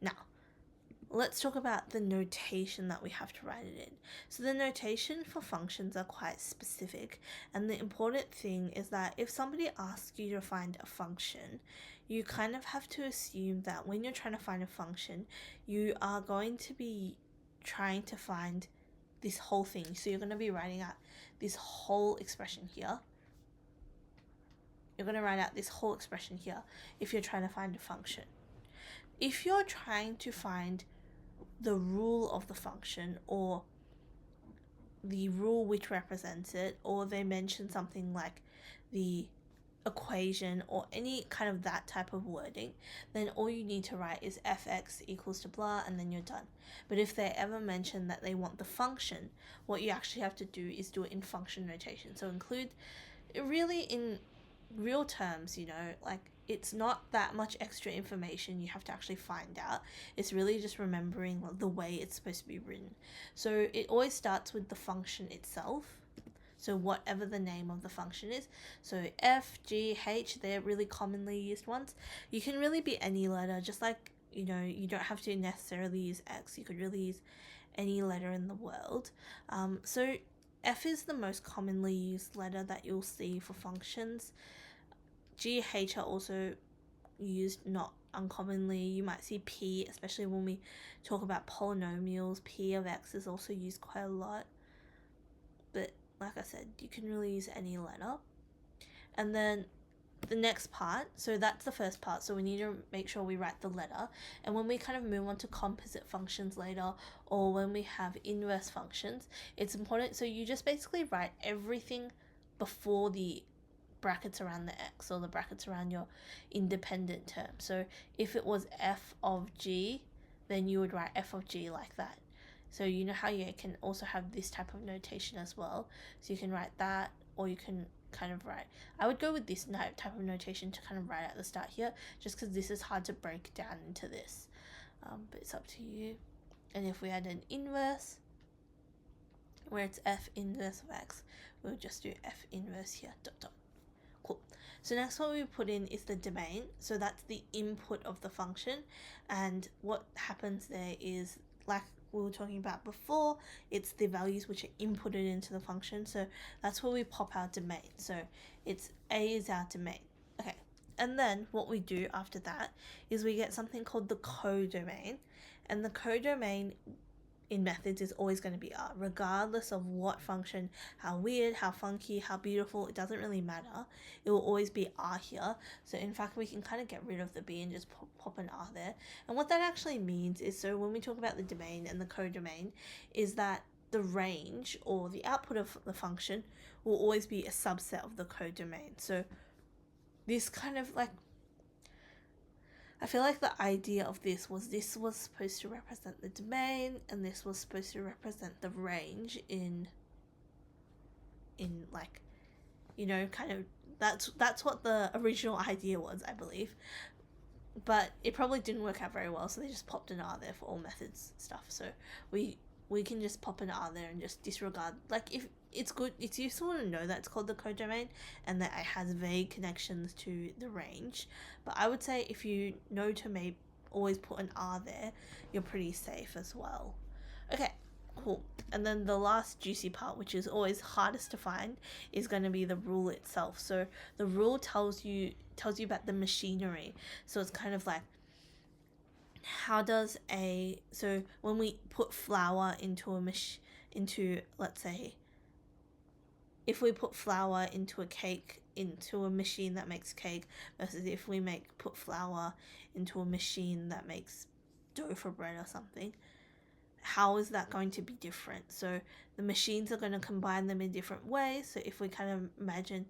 Now, let's talk about the notation that we have to write it in. So the notation for functions are quite specific, and the important thing is that if somebody asks you to find a function, you kind of have to assume that when you're trying to find a function, you are going to be trying to find this whole thing. So you're going to be writing out this whole expression here. You're going to write out this whole expression here if you're trying to find a function. If you're trying to find the rule of the function, or the rule which represents it, or they mention something like the equation or any kind of that type of wording, then all you need to write is fx equals to blah, and then you're done. But if they ever mention that they want the function, what you actually have to do is do it in function notation. So include really in real terms, like it's not that much extra information you have to actually find out. It's really just remembering the way it's supposed to be written. So it always starts with the function itself. So whatever the name of the function is. So F, G, H, they're really commonly used ones. You can really be any letter, just like, you don't have to necessarily use X. You could really use any letter in the world. So F is the most commonly used letter that you'll see for functions. G, H are also used not uncommonly. You might see P, especially when we talk about polynomials. P of X is also used quite a lot. But like I said, you can really use any letter. And then the next part, so that's the first part, so we need to make sure we write the letter. And when we kind of move on to composite functions later, or when we have inverse functions, it's important, so you just basically write everything before the brackets around the x, or the brackets around your independent term. So if it was f of g, then you would write f of g like that. So you know how you can also have this type of notation as well. So you can write that, or you can kind of write, I would go with this type of notation to kind of write at the start here, just because this is hard to break down into this. But it's up to you. And if we had an inverse, where it's f inverse of x, we'll just do f inverse here, dot dot. Cool. So next what we put in is the domain. So that's the input of the function. And what happens there is, like we were talking about before, it's the values which are inputted into the function. So that's where we pop our domain. So it's A is our domain. Okay. And then what we do after that is we get something called the codomain. And the codomain in methods is always going to be R, regardless of what function, how weird, how funky, how beautiful, it doesn't really matter. It will always be R here. So in fact, we can kind of get rid of the B and just pop an R there. And what that actually means is, so when we talk about the domain and the codomain, is that the range, or the output of the function, will always be a subset of the codomain. So this kind of like, I feel like the idea of this was supposed to represent the domain, and this was supposed to represent the range in like, kind of, that's what the original idea was, I believe. But it probably didn't work out very well, so they just popped an R there for all methods stuff. So we can just pop an R there and just disregard, like, if it's good, it's useful to know that it's called the codomain and that it has vague connections to the range. But I would say if you know to always put an R there, you're pretty safe as well. Okay, cool. And then the last juicy part, which is always hardest to find, is going to be the rule itself. So the rule tells you about the machinery. So it's kind of like, so when we put flour into let's say, if we put flour into a machine that makes cake, versus if we put flour into a machine that makes dough for bread or something, how is that going to be different? So the machines are going to combine them in different ways. So if we kind of imagine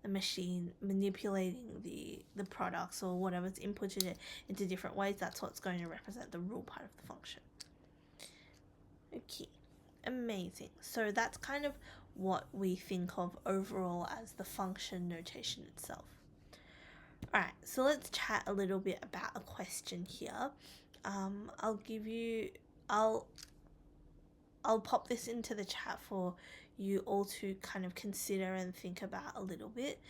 the machine manipulating the products or whatever's inputted it into different ways, that's what's going to represent the rule part of the function. Okay, amazing. So that's kind of what we think of overall as the function notation itself. Alright, so let's chat a little bit about a question here. I'll pop this into the chat for you all to kind of consider and think about a little bit,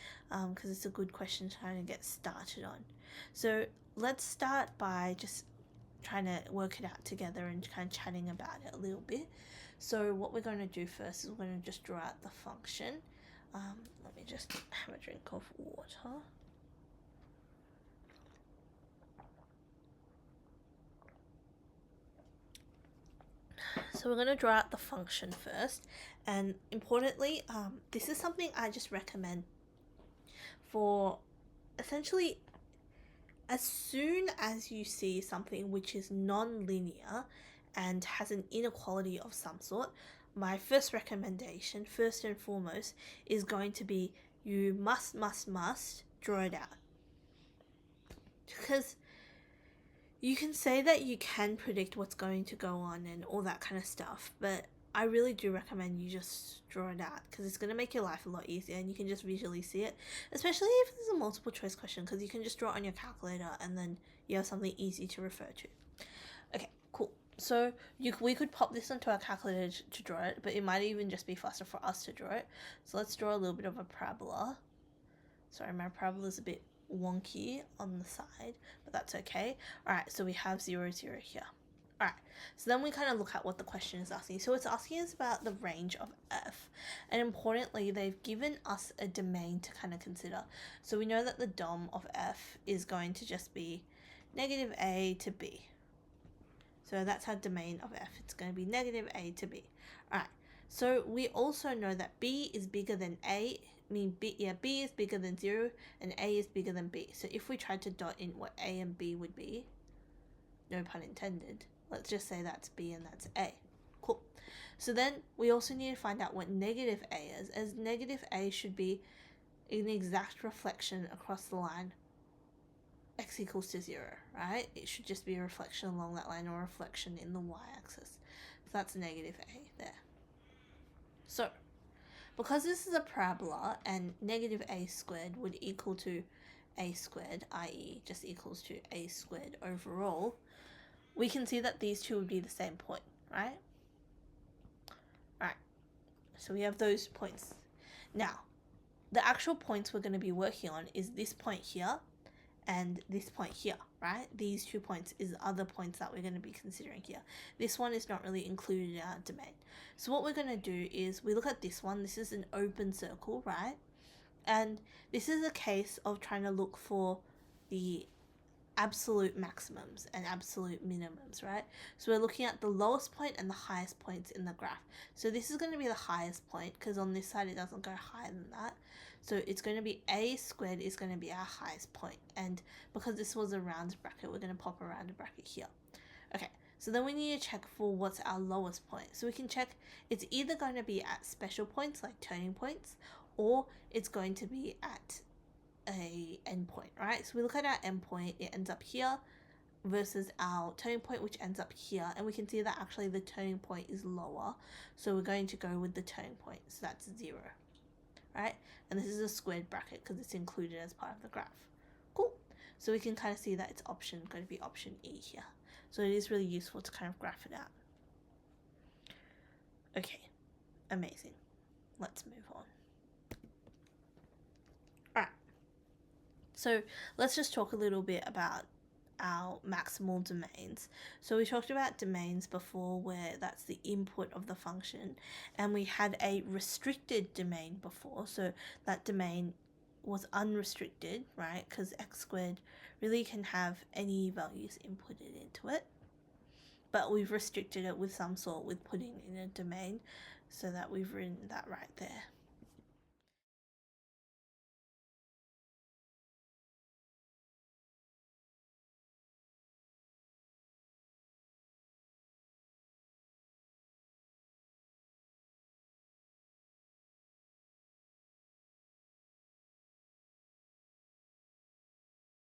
because it's a good question trying to get started on. So let's start by just trying to work it out together and kind of chatting about it a little bit. So what we're going to do first is we're going to just draw out the function. Let me just have a drink of water. So we're going to draw out the function first, and importantly, this is something I just recommend for essentially as soon as you see something which is non-linear and has an inequality of some sort. My first recommendation, first and foremost, is going to be you must draw it out. Because you can say that you can predict what's going to go on and all that kind of stuff, but I really do recommend you just draw it out because it's going to make your life a lot easier and you can just visually see it, especially if it's a multiple choice question, because you can just draw it on your calculator and then you have something easy to refer to. Okay, cool. So we could pop this onto our calculator to draw it, but it might even just be faster for us to draw it. So let's draw a little bit of a parabola. Sorry, my parabola is a bit wonky on the side, but that's okay. Alright, so we have 0, 0 here. Alright, so then we kind of look at what the question is asking. So it's asking us about the range of f, and importantly, they've given us a domain to kind of consider. So we know that the dom of f is going to just be negative a to b. So that's our domain of f. It's going to be negative a to b. Alright, so we also know that b is bigger than a. B is bigger than 0 and a is bigger than b. So if we tried to dot in what a and b would be, no pun intended, let's just say that's b and that's a. Cool. So then we also need to find out what negative a is, as negative a should be an exact reflection across the line x equals to 0, right? It should just be a reflection along that line or a reflection in the y-axis. So that's negative a there. So because this is a parabola and negative a squared would equal to a squared, i.e. just equals to a squared overall, we can see that these two would be the same point, right? Right, so we have those points. Now, the actual points we're going to be working on is this point here and this point here, right? These 2 points is other points that we're going to be considering here. This one is not really included in our domain. So what we're going to do is we look at this one. This is an open circle, right? And this is a case of trying to look for the absolute maximums and absolute minimums, right? So we're looking at the lowest point and the highest points in the graph. So this is going to be the highest point because on this side it doesn't go higher than that. So it's going to be a squared is going to be our highest point. And because this was a round bracket, we're going to pop a round bracket here. Okay, so then we need to check for what's our lowest point. So we can check it's either going to be at special points like turning points, or it's going to be at a endpoint, right? So we look at our endpoint, it ends up here versus our turning point, which ends up here, and we can see that actually the turning point is lower, so we're going to go with the turning point, so that's 0, right? And this is a squared bracket because it's included as part of the graph. Cool. So we can kind of see that it's going to be option E here. So it is really useful to kind of graph it out. Okay, amazing. Let's move on. Alright, so let's just talk a little bit about our maximal domains. So we talked about domains before where that's the input of the function, and we had a restricted domain before, so that domain was unrestricted, right? Because x squared really can have any values inputted into it, but we've restricted it with some sort with putting in a domain, so that we've written that right there.